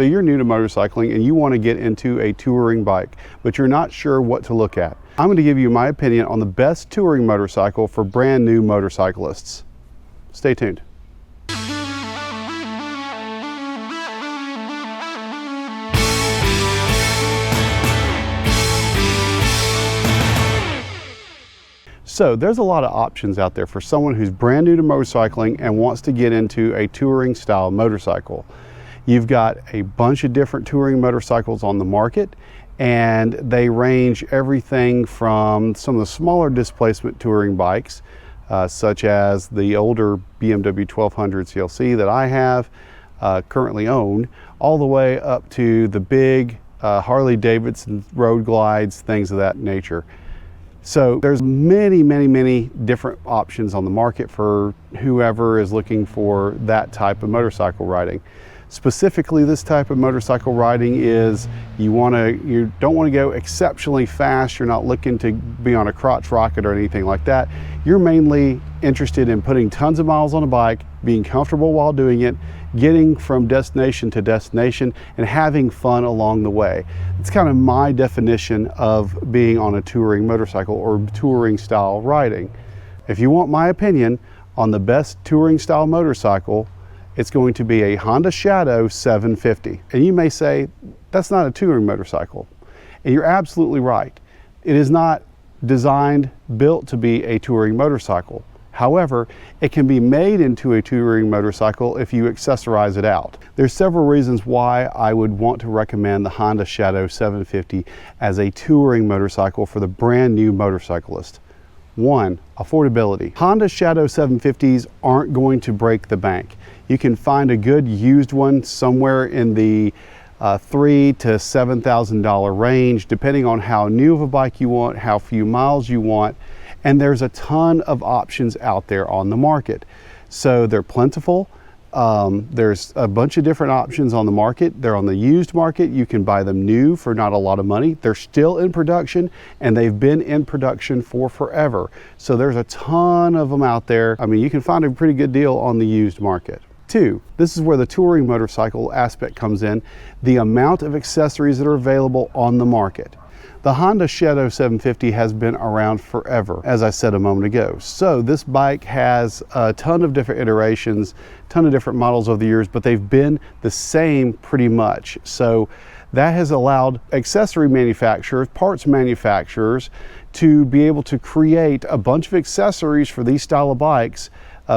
So you're new to motorcycling and you want to get into a touring bike, but you're not sure what to look at. I'm going to give you my opinion on the best touring motorcycle for brand new motorcyclists. Stay tuned. So there's a lot of options out there for someone who's brand new to motorcycling and wants to get into a touring style motorcycle. You've got a bunch of different touring motorcycles on the market, and they range everything from some of the smaller displacement touring bikes, such as the older BMW 1200 CLC that I have currently own, all the way up to the big Harley Davidson road glides, things of that nature. So there's many different options on the market for whoever is looking for that type of motorcycle riding. Specifically, this type of motorcycle riding is you don't want to go exceptionally fast. You're not looking to be on a crotch rocket or anything like that. You're mainly interested in putting tons of miles on a bike, being comfortable while doing it, getting from destination to destination, and having fun along the way. It's kind of my definition of being on a touring motorcycle or touring style riding. If you want my opinion on the best touring style motorcycle, it's going to be a Honda Shadow 750. And you may say, that's not a touring motorcycle. And you're absolutely right. It is not built to be a touring motorcycle. However, it can be made into a touring motorcycle if you accessorize it out. There's several reasons why I would want to recommend the Honda Shadow 750 as a touring motorcycle for the brand new motorcyclist. One, affordability. Honda Shadow 750s aren't going to break the bank. You can find a good used one somewhere in the $3,000 to $7,000 range, depending on how new of a bike you want, how few miles you want, and there's a ton of options out there on the market. So they're plentiful. There's a bunch of different options on the market. They're on the used market. You can buy them new for not a lot of money. They're still in production, and they've been in production for forever. So there's a ton of them out there. I mean, you can find a pretty good deal on the used market. Two, this is where the touring motorcycle aspect comes in, the amount of accessories that are available on the market. The Honda Shadow 750 has been around forever, as I said a moment ago. So this bike has a ton of different iterations, ton of different models over the years, but they've been the same pretty much. So that has allowed accessory manufacturers, parts manufacturers, to be able to create a bunch of accessories for these style of bikes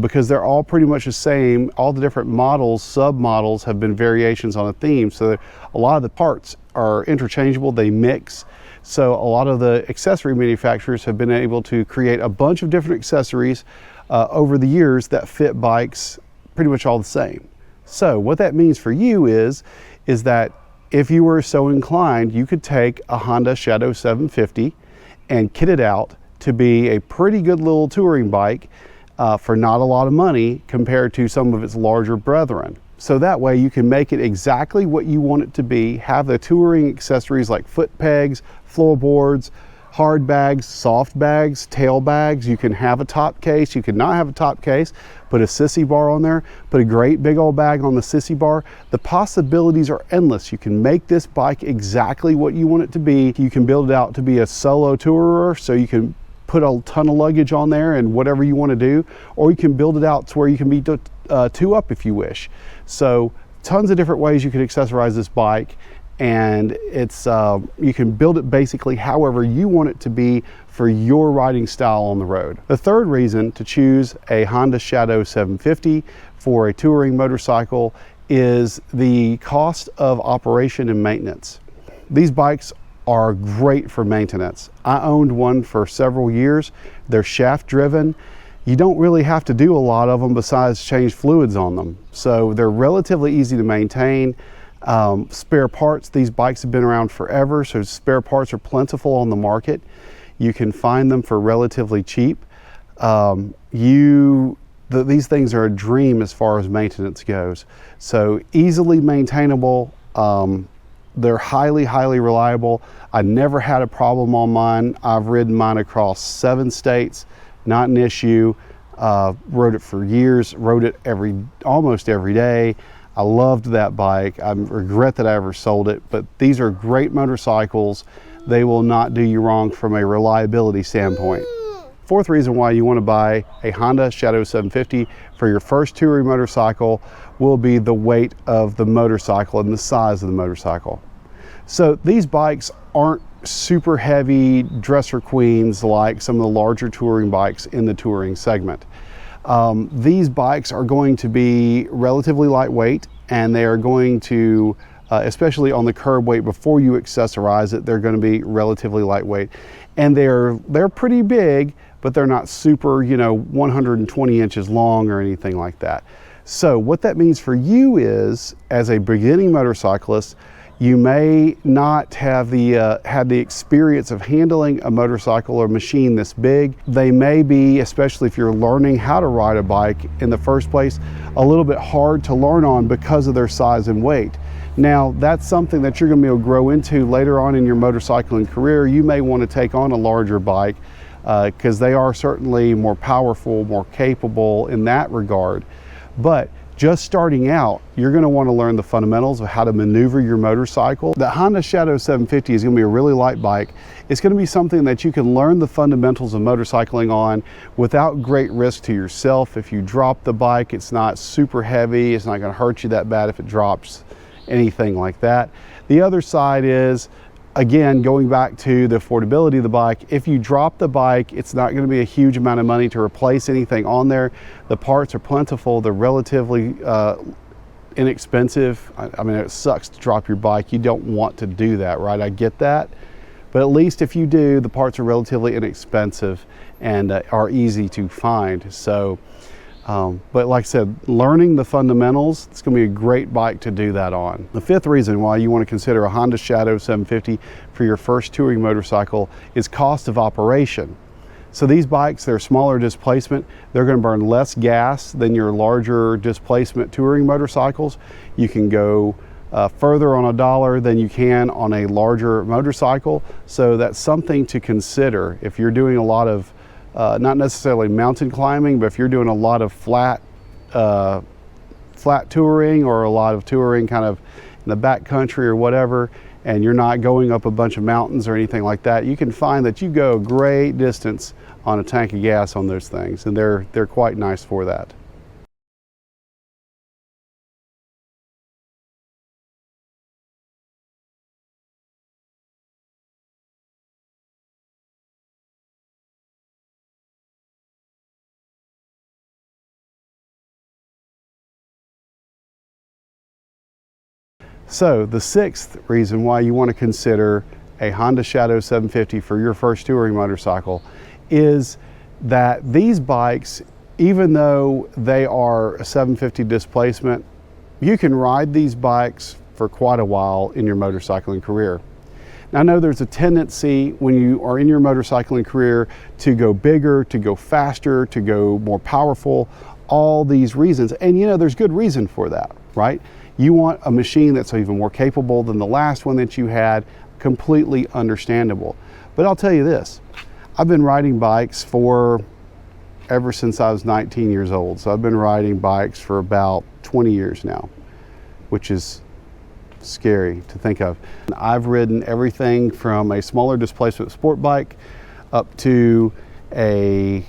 because they're all pretty much the same. All the different models, sub-models have been variations on a theme. So a lot of the parts are interchangeable, they mix. So a lot of the accessory manufacturers have been able to create a bunch of different accessories over the years that fit bikes pretty much all the same. So what that means for you is that if you were so inclined, you could take a Honda Shadow 750 and kit it out to be a pretty good little touring bike for not a lot of money compared to some of its larger brethren. So that way you can make it exactly what you want it to be, have the touring accessories like foot pegs, floorboards, hard bags, soft bags, tail bags. You can have a top case, you can not have a top case, put a sissy bar on there, put a great big old bag on the sissy bar. The possibilities are endless. You can make this bike exactly what you want it to be. You can build it out to be a solo tourer, so you can put a ton of luggage on there and whatever you want to do, or you can build it out to where you can be two up if you wish. So tons of different ways you can accessorize this bike, and it's you can build it basically however you want it to be for your riding style on the road. The third reason to choose a Honda Shadow 750 for a touring motorcycle is the cost of operation and maintenance. These bikes are great for maintenance. I owned one for several years. They're shaft driven. You don't really have to do a lot of them besides change fluids on them. So they're relatively easy to maintain. Spare parts, these bikes have been around forever, so spare parts are plentiful on the market. You can find them for relatively cheap. These things are a dream as far as maintenance goes. So easily maintainable. They're highly reliable. I never had a problem on mine. I've ridden mine across 7 states, not an issue. Rode it for years, rode it almost every day. I loved that bike. I regret that I ever sold it, but these are great motorcycles. They will not do you wrong from a reliability standpoint. Fourth reason why you want to buy a Honda Shadow 750 for your first touring motorcycle will be the weight of the motorcycle and the size of the motorcycle. So these bikes aren't super heavy dresser queens like some of the larger touring bikes in the touring segment. These bikes are going to be relatively lightweight, and they are going to, especially on the curb weight before you accessorize it, they're going to be relatively lightweight. And they're pretty big, but they're not super, 120 inches long or anything like that. So what that means for you is, as a beginning motorcyclist, you may not have the experience of handling a motorcycle or machine this big. They may be, especially if you're learning how to ride a bike in the first place, a little bit hard to learn on because of their size and weight. Now, that's something that you're going to be able to grow into later on in your motorcycling career. You may want to take on a larger bike because they are certainly more powerful, more capable in that regard. But just starting out, you're going to want to learn the fundamentals of how to maneuver your motorcycle. The Honda Shadow 750 is going to be a really light bike. It's going to be something that you can learn the fundamentals of motorcycling on without great risk to yourself. If you drop the bike, it's not super heavy. It's not going to hurt you that bad if it drops, anything like that. The other side is, again, going back to the affordability of the bike, if you drop the bike, it's not going to be a huge amount of money to replace anything on there. The parts are plentiful. They're relatively inexpensive. I mean, it sucks to drop your bike. You don't want to do that, right? I get that. But at least if you do, the parts are relatively inexpensive and are easy to find. So, but like I said, learning the fundamentals, it's going to be a great bike to do that on. The fifth reason why you want to consider a Honda Shadow 750 for your first touring motorcycle is cost of operation. So these bikes, they're smaller displacement. They're going to burn less gas than your larger displacement touring motorcycles. You can go further on a dollar than you can on a larger motorcycle. So that's something to consider if you're doing a lot of not necessarily mountain climbing, but if you're doing a lot of flat touring or a lot of touring kind of in the back country or whatever, and you're not going up a bunch of mountains or anything like that, you can find that you go a great distance on a tank of gas on those things, and they're quite nice for that. So the sixth reason why you want to consider a Honda Shadow 750 for your first touring motorcycle is that these bikes, even though they are a 750 displacement, you can ride these bikes for quite a while in your motorcycling career. Now, I know there's a tendency when you are in your motorcycling career to go bigger, to go faster, to go more powerful, all these reasons. And there's good reason for that, right? You want a machine that's even more capable than the last one that you had, completely understandable. But I'll tell you this, I've been riding bikes ever since I was 19 years old. So I've been riding bikes for about 20 years now, which is scary to think of. I've ridden everything from a smaller displacement sport bike up to a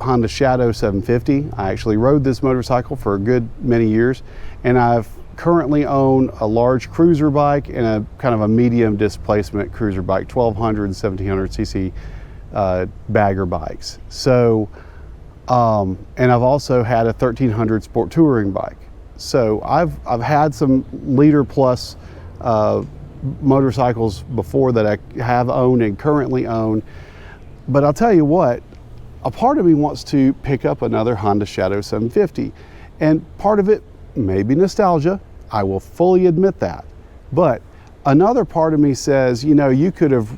Honda Shadow 750. I actually rode this motorcycle for a good many years, and I've currently own a large cruiser bike and a kind of a medium displacement cruiser bike, 1200 and 1700 cc bagger bikes. So, and I've also had a 1300 sport touring bike. So I've had some liter plus motorcycles before that I have owned and currently own. But I'll tell you what, a part of me wants to pick up another Honda Shadow 750. And part of it may be nostalgia. I will fully admit that. But another part of me says, you could have,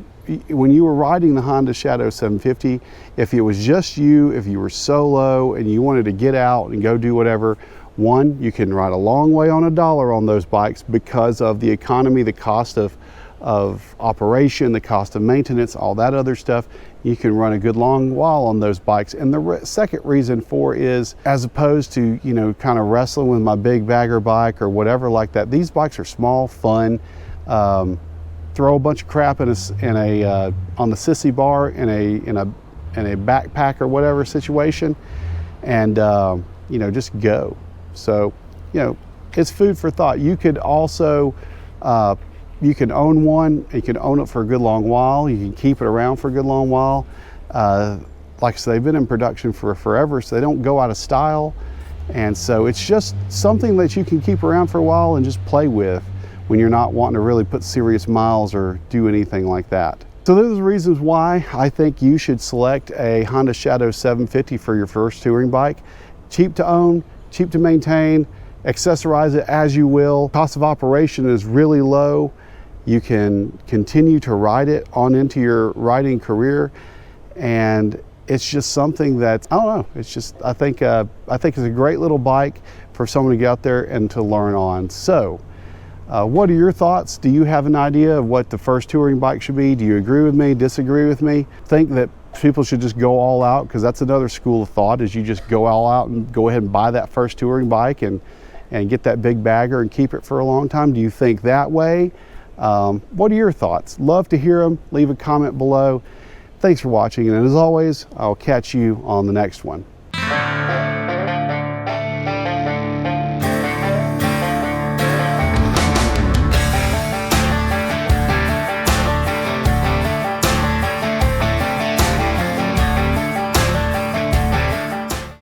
when you were riding the Honda Shadow 750, if it was just you, if you were solo and you wanted to get out and go do whatever, one, you can ride a long way on a dollar on those bikes because of the economy, the cost of operation, the cost of maintenance, all that other stuff. you can run a good long while on those bikes. And the second reason for is, as opposed to, you know, kind of wrestling with my big bagger bike or whatever like that, these bikes are small, fun. Throw a bunch of crap on the sissy bar in a backpack or whatever situation, and you know, just go. So, you know, it's food for thought. You could also you can own one. You can own it for a good long while. You can keep it around for a good long while. Like I said, they've been in production for forever, so they don't go out of style. And so it's just something that you can keep around for a while and just play with when you're not wanting to really put serious miles or do anything like that. So those are the reasons why I think you should select a Honda Shadow 750 for your first touring bike. Cheap to own, cheap to maintain, accessorize it as you will. Cost of operation is really low. You can continue to ride it on into your riding career, and it's just something that, I don't know, it's just, I think it's a great little bike for someone to get out there and to learn on. So what are your thoughts? Do you have an idea of what the first touring bike should be? Do you agree with me, disagree with me? Think that people should just go all out? Because that's another school of thought, is you just go all out and go ahead and buy that first touring bike and get that big bagger and keep it for a long time. Do you think that way? What are your thoughts? Love to hear them. Leave a comment below. Thanks for watching, and as always, I'll catch you on the next one.